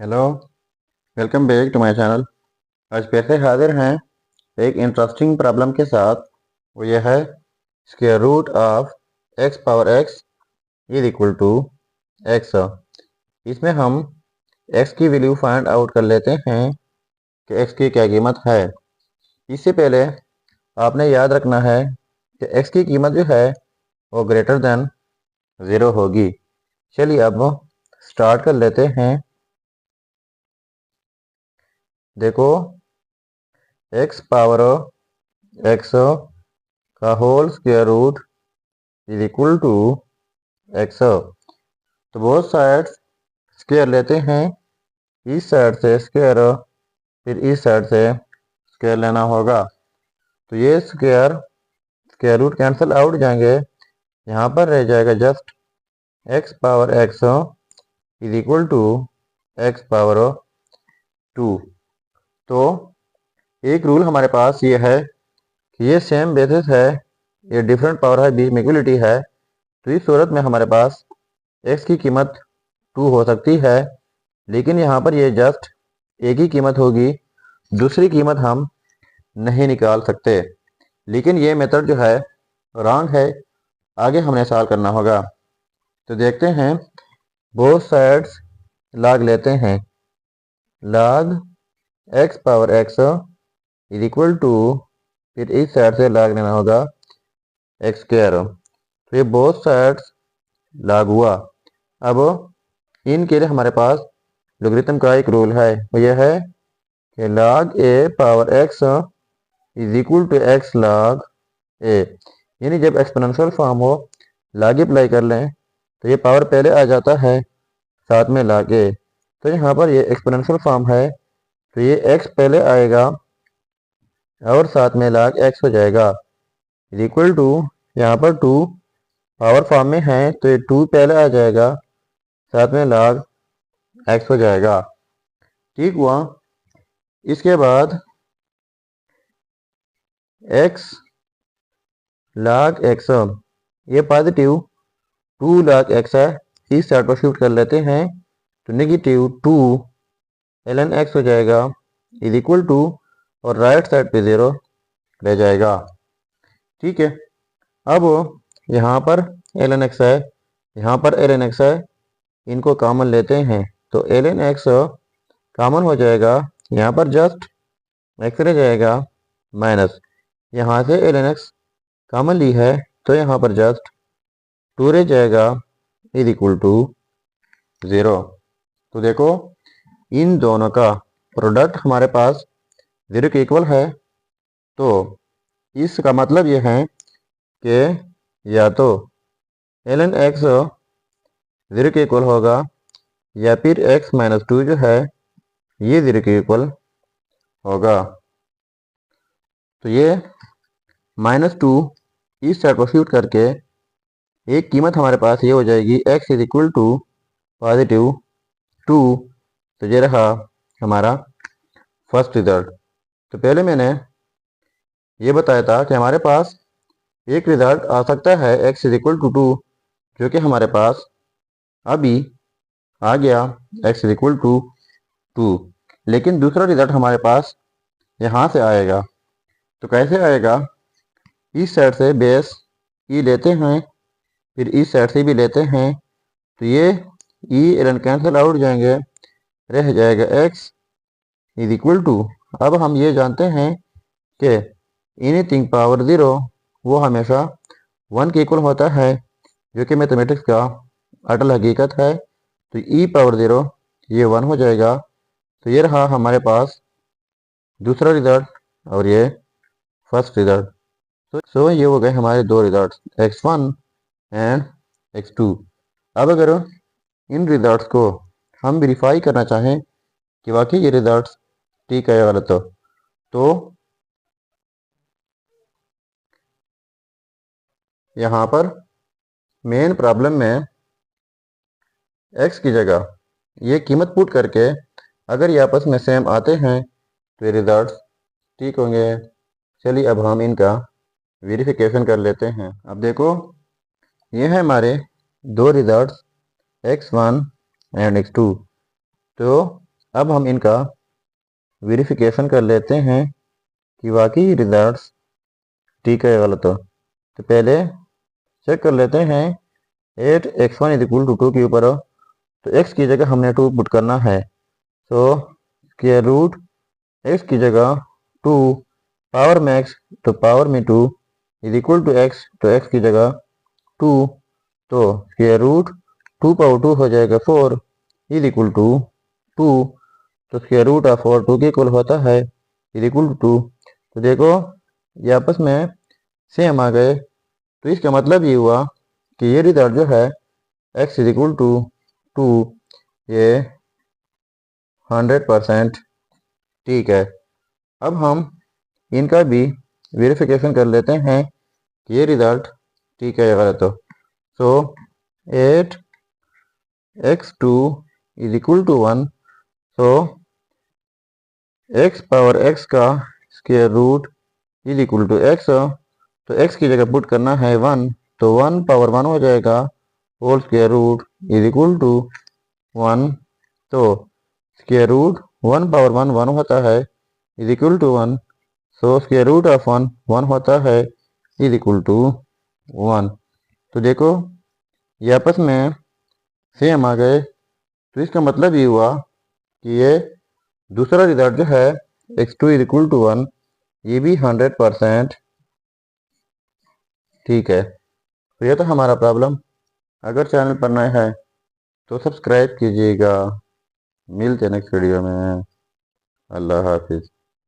Hello, welcome back to my channel. आज फिर से हाजिर हैं एक इंटरेस्टिंग प्रॉब्लम के साथ। वो यह है square root of x power x is equal to x. इसमें हम एक्स की वैल्यू फाइंड आउट कर लेते हैं कि एक्स की क्या कीमत है। इससे पहले आपने याद रखना है कि एक्स की कीमत जो है वो ग्रेटर देन ज़ीरो होगी। चलिए अब स्टार्ट कर लेते हैं। देखो, एक्स पावर एक्स का whole square root is equal to x. तो बोथ साइड्स स्क्वायर लेते हैं। इस साइड से स्क्वायर, फिर इस साइड से स्क्वायर लेना होगा। तो ये square square root cancel out जाएंगे। यहाँ पर रह जाएगा just x power x is equal to x power two. तो एक रूल हमारे पास ये है कि ये सेम बेसिस है, ये डिफरेंट पावर है, बीच में इक्वलिटी है। तो इस सूरत में हमारे पास एक्स की कीमत टू हो सकती है, लेकिन यहाँ पर ये जस्ट एक ही कीमत होगी, दूसरी कीमत हम नहीं निकाल सकते। लेकिन ये मेथड जो है रॉन्ग है, आगे हमने सॉल्व करना होगा। तो देखते हैं, बोथ साइड्स लॉग लेते हैं। Log x power x is equal to, फिर इस साइड से लॉग लेना होगा एक्स स्क्वायर। तो ये बोथ साइड्स लॉग हुआ। अब इनके लिए हमारे पास लोगरिथम का एक रूल है, वो यह है कि log a power x is equal to x log a। यानी जब एक्सपोनेंशियल फॉर्म हो, log अप्लाई कर लें तो ये पावर पहले आ जाता है, साथ में log a। तो यहाँ पर ये एक्सपोनेंशियल फॉर्म है, तो ये x पहले आएगा और साथ में log x हो जाएगा इज इक्वल टू, यहाँ पर 2 पावर फॉर्म में है तो ये 2 पहले आ जाएगा, साथ में log x हो जाएगा। ठीक हुआ। इसके बाद x log x, ये पॉजिटिव 2 log x है, इस साइड पर शिफ्ट कर लेते हैं तो नेगेटिव 2 ln x हो जाएगा इज इक्वल टू, और राइट साइड पे 0 रह जाएगा। ठीक है। अब यहाँ पर ln x है, यहाँ पर ln x है, इनको कॉमन लेते हैं तो ln x कॉमन हो जाएगा। यहाँ पर जस्ट x रह जाएगा माइनस, यहाँ से ln x कॉमन ली है तो यहाँ पर जस्ट 2 रह जाएगा इज इक्वल टू 0। तो देखो, इन दोनों का प्रोडक्ट हमारे पास 0 के इक्वल है। तो इसका मतलब यह है कि या तो ln x 0 के इक्वल होगा, या फिर x माइनस 2 जो है ये 0 के इक्वल होगा। तो ये -2 इस साइड पर शिफ्ट करके एक कीमत हमारे पास ये हो जाएगी x is equal to positive 2। तो ये रहा हमारा फर्स्ट रिजल्ट। तो पहले मैंने ये बताया था कि हमारे पास एक रिजल्ट आ सकता है x इज इक्वल टू 2, जो कि हमारे पास अभी आ गया x इज इक्वल टू 2। लेकिन दूसरा रिजल्ट हमारे पास यहाँ से आएगा। तो कैसे आएगा? इस साइड से बेस ई लेते हैं, फिर इस साइड से भी लेते हैं, तो ये ई एलन कैंसिल आउट जाएंगे, रह जाएगा x इज इक्वल टू। अब हम ये जानते हैं कि एनीथिंग पावर 0 वो हमेशा 1 के इक्वल होता है, जो कि मैथमेटिक्स का अटल हकीकत है। तो ई पावर 0 ये 1 हो जाएगा। तो ये रहा हमारे पास दूसरा रिजल्ट और ये फर्स्ट रिजल्ट। सो ये हो गए हमारे दो रिजल्ट, x1 एंड x2। अब अगर इन रिजल्ट्स को हम वेरीफाई करना चाहें कि वाकई ये रिजल्ट्स ठीक है या गलत हो, तो यहाँ पर मेन प्रॉब्लम में x की जगह ये कीमत पुट करके अगर ये आपस में सेम आते हैं तो ये रिजल्ट्स ठीक होंगे। चलिए अब हम इनका वेरिफिकेशन कर लेते हैं। अब देखो, ये है हमारे दो रिजल्ट्स x1 एंड x2। तो अब हम इनका वेरिफिकेशन कर लेते हैं कि वाकई रिजल्ट्स ठीक है या गलत हो। तो पहले चेक कर लेते हैं 8x1 इज इक्वल टू 2 के ऊपर तो x की जगह हमने 2 पुट करना है। तो स्क्वायर रूट x की जगह 2 पावर में x तो पावर में 2 इज इक्वल टू x तो x की जगह 2 तो स्क्वायर रूट 2 पावर 2 हो जाएगा 4 इज इक्वल टू 2 तो स्क्वायर रूट ऑफ 4 2 के इक्वल होता है इज इक्वल टू 2। तो देखो ये आपस में सेम आ गए। तो इसका मतलब ये हुआ कि ये रिजल्ट जो है x इज इक्वल टू 2 ये 100% ठीक है। अब हम इनका भी वेरिफिकेशन कर लेते हैं कि ये रिजल्ट ठीक है या गलत हो। So 8x2 is equal to 1 so x power x का square root is equal to x तो x की जगह पुट करना है 1 तो 1 पावर 1 हो जाएगा whole square root is equal to 1 तो स्क्वायर रूट 1 पावर 1 1 होता है is equal to 1 so square root of 1 1 होता है इज इक्वल टू 1। तो देखो ये आपस में सेम आ गए। तो इसका मतलब ये हुआ कि ये दूसरा रिजल्ट जो है x2 इज इक्वल टू 1 ये भी 100% ठीक है। तो ये तो हमारा प्रॉब्लम। अगर चैनल पर नए हैं तो सब्सक्राइब कीजिएगा। मिलते हैं नेक्स्ट वीडियो में। अल्लाह हाफिज़।